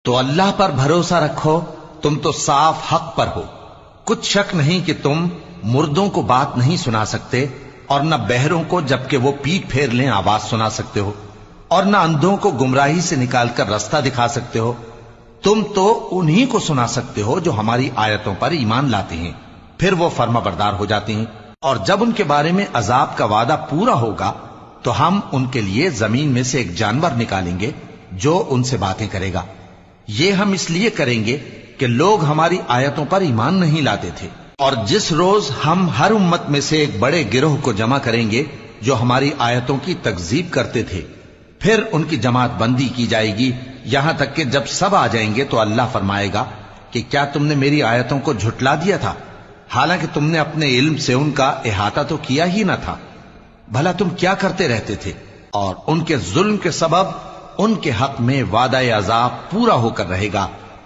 تو اللہ پر بھروسہ رکھو، تم تو صاف حق پر ہو۔ کچھ شک نہیں کہ تم مردوں کو بات نہیں سنا سکتے، اور نہ بہروں کو جبکہ وہ پیٹ پھیر لیں آواز سنا سکتے ہو، اور نہ اندھوں کو گمراہی سے نکال کر رستہ دکھا سکتے ہو۔ تم تو انہی کو سنا سکتے ہو جو ہماری آیتوں پر ایمان لاتے ہیں، پھر وہ فرما بردار ہو جاتے ہیں، اور جب ان کے بارے میں عذاب کا وعدہ پورا ہوگا تو ہم ان کے لیے زمین میں سے ایک جانور نکالیں گے جو ان سے باتیں کرے گا۔ یہ ہم اس لیے کریں گے کہ لوگ ہماری آیتوں پر ایمان نہیں لاتے تھے، اور جس روز ہم ہر امت میں سے ایک بڑے گروہ کو جمع کریں گے جو ہماری آیتوں کی تکذیب کرتے تھے، پھر ان کی جماعت بندی کی جائے گی، یہاں تک کہ جب سب آ جائیں گے تو اللہ فرمائے گا کہ کیا تم نے میری آیتوں کو جھٹلا دیا تھا، حالانکہ تم نے اپنے علم سے ان کا احاطہ تو کیا ہی نہ تھا؟ بھلا تم کیا کرتے رہتے تھے؟ اور ان کے ظلم کے سبب ان کے حق میں وعدہ عذاب پورا ہو کر رہے گا،